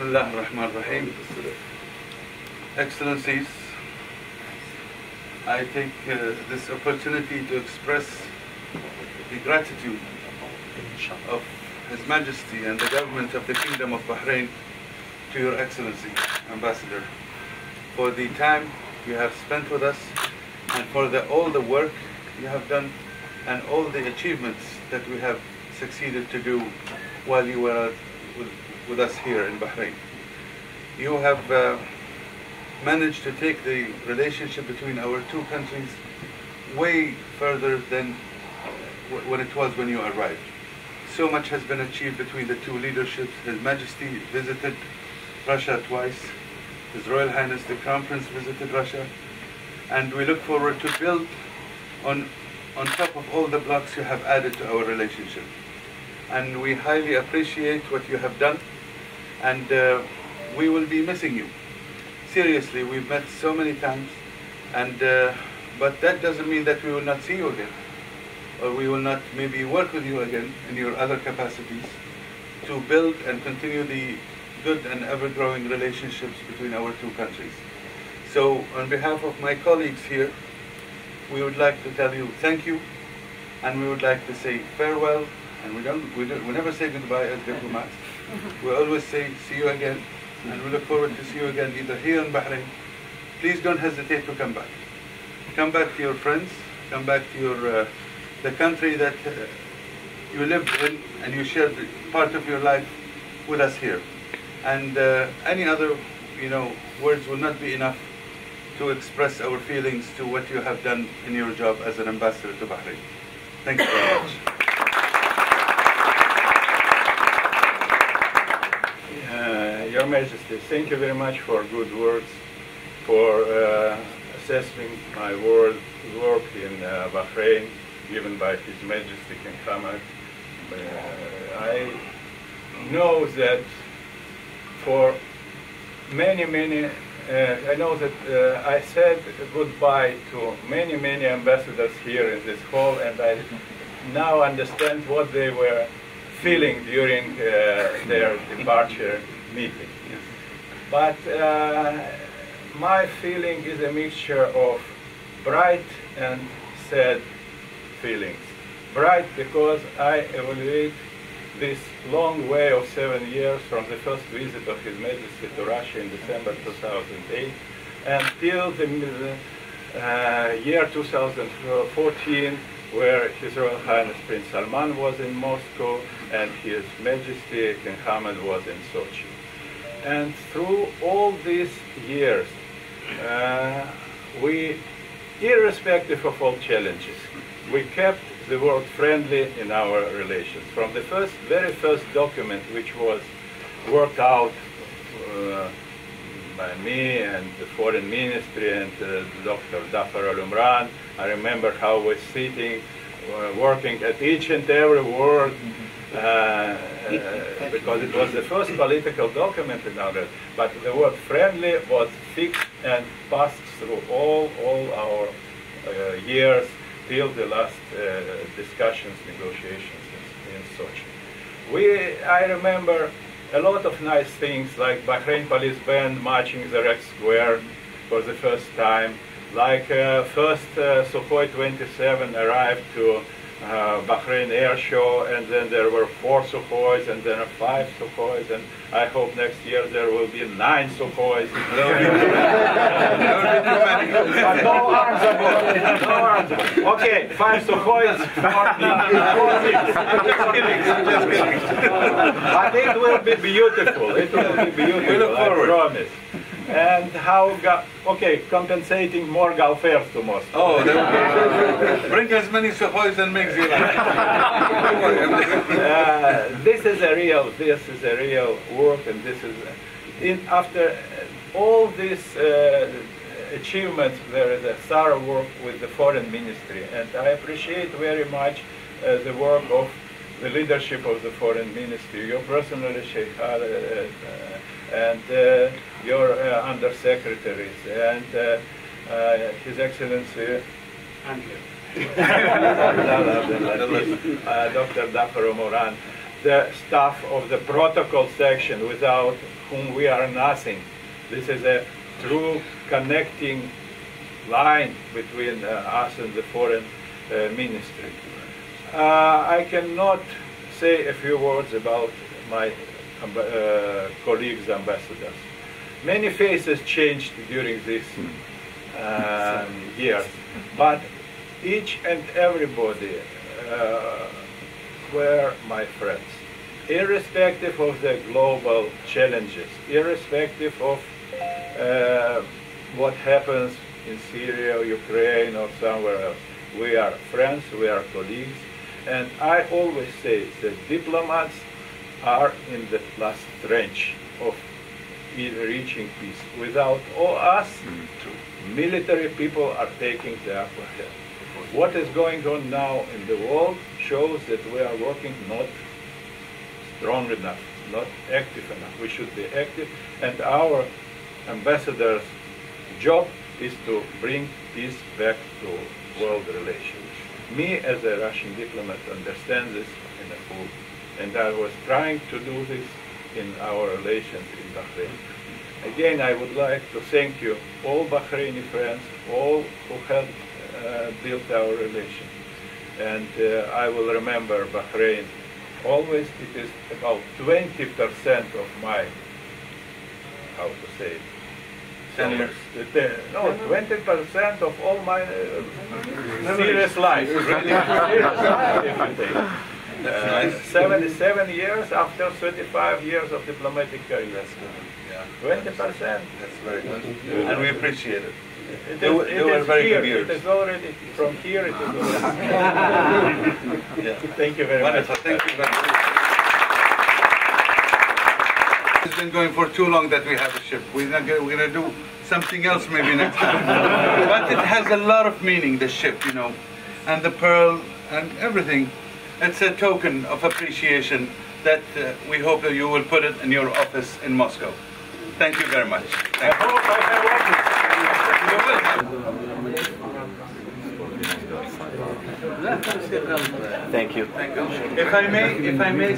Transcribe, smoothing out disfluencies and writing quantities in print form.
Bismillah ar-Rahman ar-Rahim. Excellencies, I take this opportunity to express the gratitude of His Majesty and the government of the Kingdom of Bahrain to Your Excellency, Ambassador, for the time you have spent with us and for all the work you have done and all the achievements that we have succeeded to do while you were with us here in Bahrain. You have managed to take the relationship between our two countries way further than when it was when you arrived. So much has been achieved between the two leaderships. His Majesty visited Russia twice. His Royal Highness the Crown Prince visited Russia. And we look forward to build on top of all the blocks you have added to our relationship. And we highly appreciate what you have done, and we will be missing you. Seriously, we've met so many times, and but that doesn't mean that we will not see you again, or we will not maybe work with you again in your other capacities to build and continue the good and ever-growing relationships between our two countries. So on behalf of my colleagues here, we would like to tell you thank you, and we would like to say farewell. And we never say goodbye as diplomats. We always say see you again, and we look forward to see you again either here in Bahrain. Please don't hesitate to come back. Come back to your friends. Come back to your the country that you lived in and you shared part of your life with us here. And any other words will not be enough to express our feelings to what you have done in your job as an ambassador to Bahrain. Thank you very much. Your Majesty, thank you very much for good words, for assessing my work in Bahrain, given by His Majesty King Hamad. I know that for many, I know that I said goodbye to many ambassadors here in this hall, and I now understand what they were feeling during their departure meeting. But my feeling is a mixture of bright and sad feelings. Bright because I evaluate this long way of 7 years from the first visit of His Majesty to Russia in December 2008 until the year 2014, where His Royal Highness Prince Salman was in Moscow and His Majesty King Hamad was in Sochi. And through all these years, we, irrespective of all challenges, we kept the world friendly in our relations. From the very first document, which was worked out by me and the Foreign Ministry and Dr. Dafar Al-Umran, I remember how we were sitting, working at each and every word, because it was the first political document in our, but the word friendly was fixed and passed through all our years till the last discussions, negotiations in Sochi. I remember a lot of nice things, like Bahrain police band marching the Red Square for the first time, like first Sukhoi 27 arrived to Bahrain Air Show, and then there were 4 Sukhois, and then 5 Sukhois, and I hope next year there will be 9 Sukhois. No arms. Okay, 5 Sukhois, 4 But it will be beautiful. It will be beautiful, I promise. And how, compensating more Gulf airs to Moscow. Oh, bring as many Sukhois and make you like. This is a real work, and this is, after all these achievements, there is a thorough work with the Foreign Ministry, and I appreciate very much the work of the leadership of the Foreign Ministry, your personally, Sheikh and your undersecretaries, and His Excellency Dr. Dafar Al-Umran, the staff of the protocol section, without whom we are nothing. This is a true connecting line between us and the foreign ministry. I cannot say a few words about my colleagues, ambassadors. Many faces changed during these years, but each and everybody were my friends, irrespective of the global challenges, irrespective of what happens in Syria, Ukraine, or somewhere else. We are friends, we are colleagues, and I always say that diplomats are in the last trench of reaching peace. Without all us, military people are taking the upper hand. What is going on now in the world shows that we are working not strong enough, not active enough. We should be active, and our ambassador's job is to bring peace back to world relations. Me, as a Russian diplomat, understand this in a full, and I was trying to do this in our relations in Bahrain. Again, I would like to thank you, all Bahraini friends, all who helped build our relations. And I will remember Bahrain always. It is about 20% of my, how to say it? 10 years. No, 20% of all my serious life. Really serious life, if you think. That's nice. 77 years after 35 years of diplomatic career. That's good. Yeah. 20%. That's very good. And we appreciate it. It They were very here. good years. It is already, from here it is already. Yeah. Thank you very Wonderful. much. Thank you very much. It's been going for too long that we have a ship. We're going to do something else maybe next time. But it has a lot of meaning, the ship, you know, and the pearl and everything. It's a token of appreciation that we hope that you will put it in your office in Moscow. Thank you very much. Thank you. I hope I have office. You will have. Thank you. Thank you. If I may